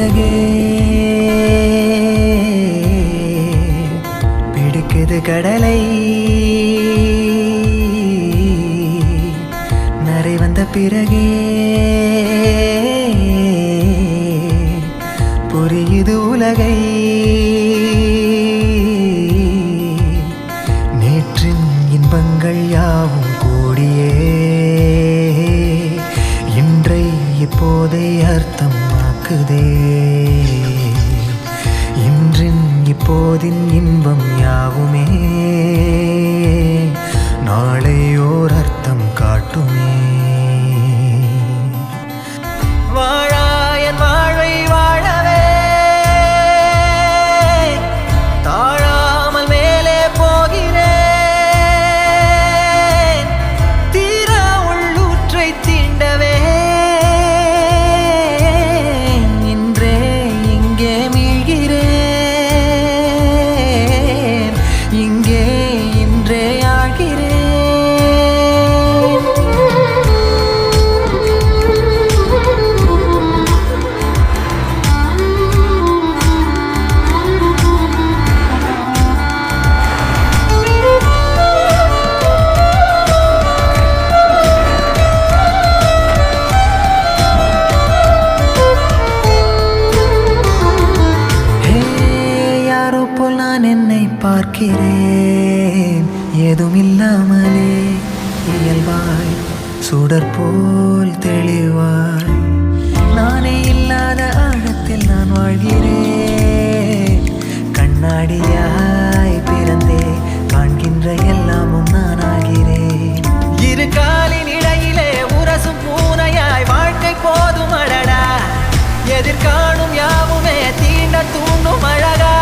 பிறகே பிடிக்குது கடலை நரை வந்த பிறகே புரியுது உலகை நேற்றின் இன்பங்கள் யாவும் கூடியே இன்றை இப்போதை அர்த்தமாக்குதே இன்றின் இப்போதின் இன்பம் யாவுமே நாளை ஓர் அர்த்தம் காட்டுமே வாழாயன் வாழ்வை வாழவே தாழாமல் மேலே போகிறேன் தீரா உள்ளூற்றை தீண்டவே இன்றே இங்கே மீழ்கிறேன் இங்கே இன்றே ஆகிறேன் நான் என்னை பார்க்கிறேன் ஏதுமில்லாமலே இயல்பாய் சுடர் போல் தெளிவாய் நானே இல்லாத ஆழத்தில் நான் வாழ்கிறேன் கண்ணாடியாய் பிறந்தே காண்கின்ற எல்லாமும் நான் ஆகிறேன் இரு காலின் இடையிலே உரசும் பூனையாய் வாழ்க்கை போதும் அடடா எதிர்காணும் யாவுமே தீண்ட தூண்டும் அழகா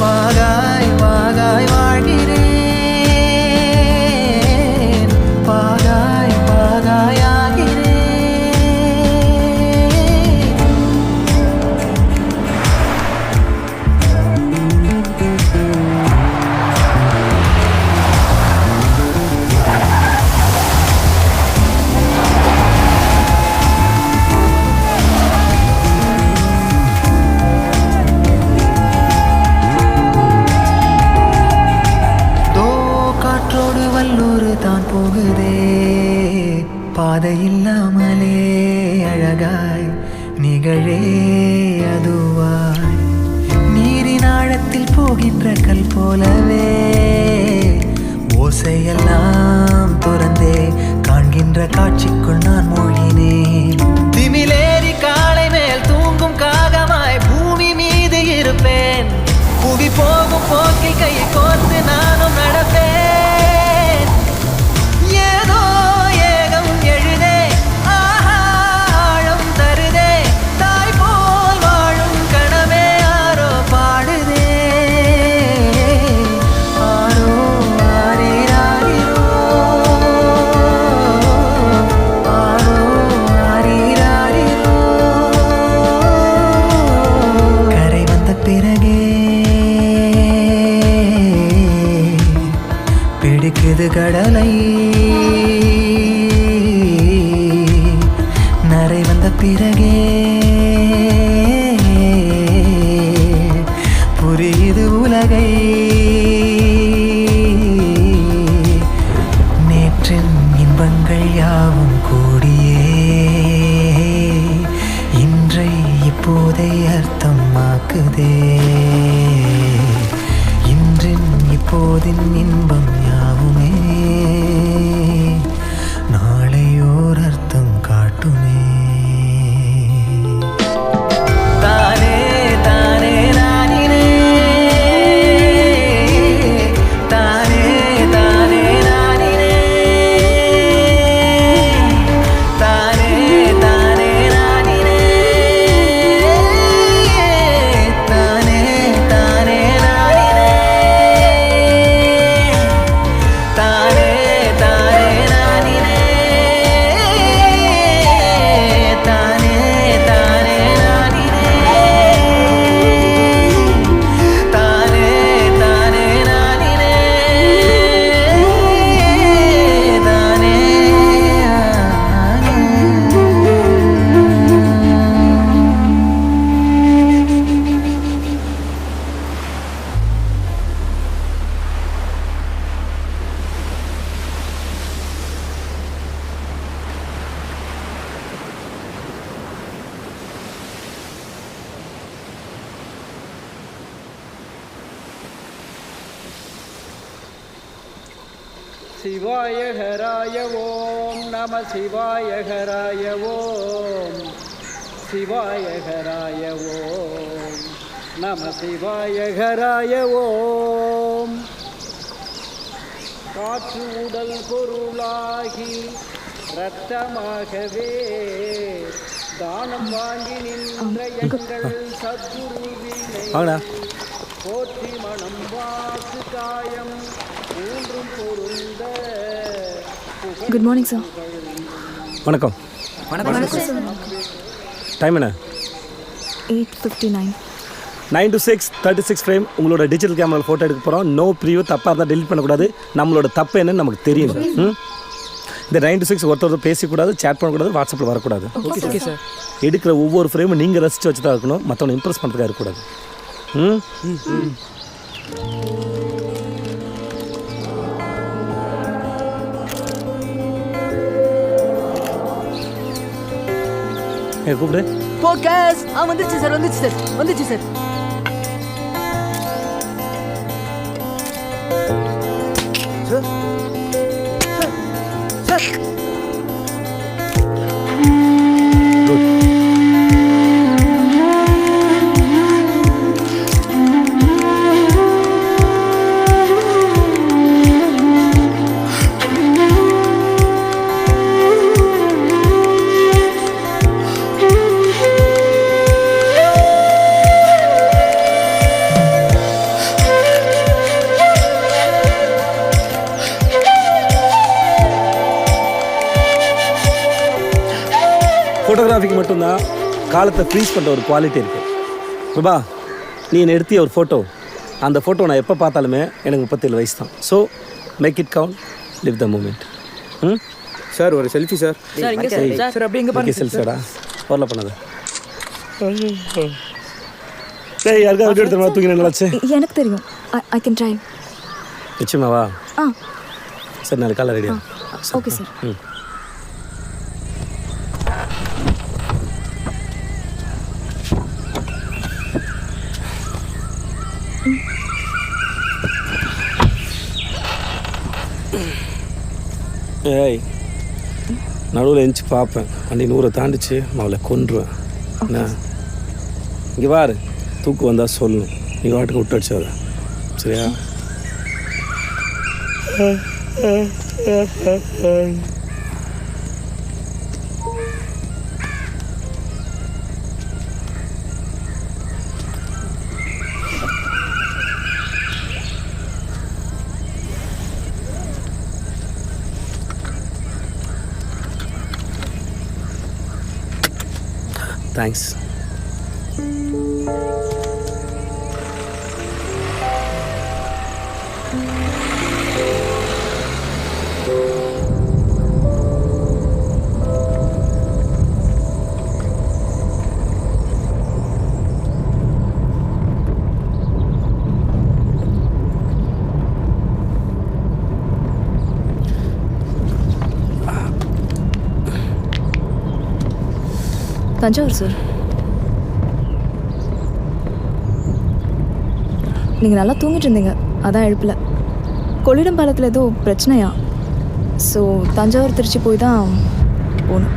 வாகாய் வாகாய் வாழ்கிறேன் பாகாய் பாகாய் வல்லூர் தான் போகுதே பாதை இல்லாமலே அழகாய் நிகழே அதுவாய் நீரின் ஆழத்தில் போகின்ற கல் போலவே ஓசையெல்லாம் துறந்தே காண்கின்ற காட்சிக்குள் நான் மூழ்கினேன் திமிலேறி காலை மேல் தூங்கும் காகமாய் பூமி மீது இருப்பேன் புவி போகும் போக்கில் கையை கோர்த்து நானும் நடப்பேன் பிடிக்குது கடலை நரை வந்த பிறகே புரியுது உலகை நேற்றின் இன்பங்கள் யாவும் கூடியே இன்றை இப்போதை அர்த்தமாக்குதே இன்றின் இப்போதின் இன்பம் யாவுமே நாளை ஓர் அர்த்தம் காட்டுமே சிவாய ஹராய ஓம் நம சிவாய ஹராய ஓம் சிவாய ஹராய ஓம் நம சிவாய ஹராய ஓம். காற்று உடல் பொருளாகி இரத்தமாகவே தானம் வாங்கி நின்ற எங்கள் சத்குருவினை போற்றி மனம் வாக்கு காயம் மூன்றும் பொருந்த. Good morning sir. வணக்கம். வணக்கம் சார். டைம் என்ன? 8:59. 9 to 6 36 ஃப்ரேம் உங்களோட டிஜிட்டல் கேமராவில் ஃபோட்டோ எடுக்க போகிறோம். நோ ப்ரிவியூ, தப்பாக இருந்தால் டெலிட் பண்ணக்கூடாது. நம்மளோட தப்பு என்னன்னு நமக்கு தெரியும். இந்த 9 to 6 ஒருத்தர் பேசக்கூடாது, சேட் பண்ணக்கூடாது, வாட்ஸ்அப்பில் வரக்கூடாது. Okay sir. எடுக்கிற ஒவ்வொரு ஃப்ரேமும் நீங்கள் ரசித்து வச்சு தான் இருக்கணும், மற்றவனை இம்ப்ரெஸ் பண்ணுறதுக்காக இருக்கக்கூடாது. கூப்பிடு. ஃபோக்கஸ். வந்துச்சு சார், வந்துச்சு சார், வந்துச்சு சார். சார் ஃபோட்டோகிராஃபிக்கு மட்டும்தான் காலத்தை ஃப்ரீஸ் பண்ணுற ஒரு குவாலிட்டி இருக்குது. ரூபா, நீ என்னை எடுத்திய ஒரு ஃபோட்டோ, அந்த ஃபோட்டோ நான் எப்போ பார்த்தாலுமே எனக்கு 37 வயசு தான். So make it count, live the moment. Sir ஒரு செல்ஃபி சார். சார் இங்க சார். சார் அப்படியே இங்க பாருங்க. செல்ஃபிடா வரல பண்ணாத. டேய், யாருக்கா வீடியோ எடுத்து தூங்கி நல்லாச்சு. எனக்கு தெரியும். I can try. நிச்சயமாவா? சரி, நாளைக்கு காலை ரெடியா? Okay sir. ஏய், நடுவில் எஞ்சி பார்ப்பேன். வண்டி 100 தாண்டிச்சு, நான் அவளை கொன்றுவேன். என்ன இங்கே பாரு, தூக்கு வந்தால் சொல்லணும். நீ வாட்டுக்கு விட்டு அடிச்சாத, சரியா? தேங்க்ஸ். தஞ்சாவூர் சார். நீங்கள் நல்லா தூங்கிட்டு இருந்தீங்க, அதான் எழுப்பல. கொள்ளிடம் பாலத்தில் ஏதோ பிரச்சனையா? ஸோ தஞ்சாவூர் திருச்சி போய் தான் போகணும்.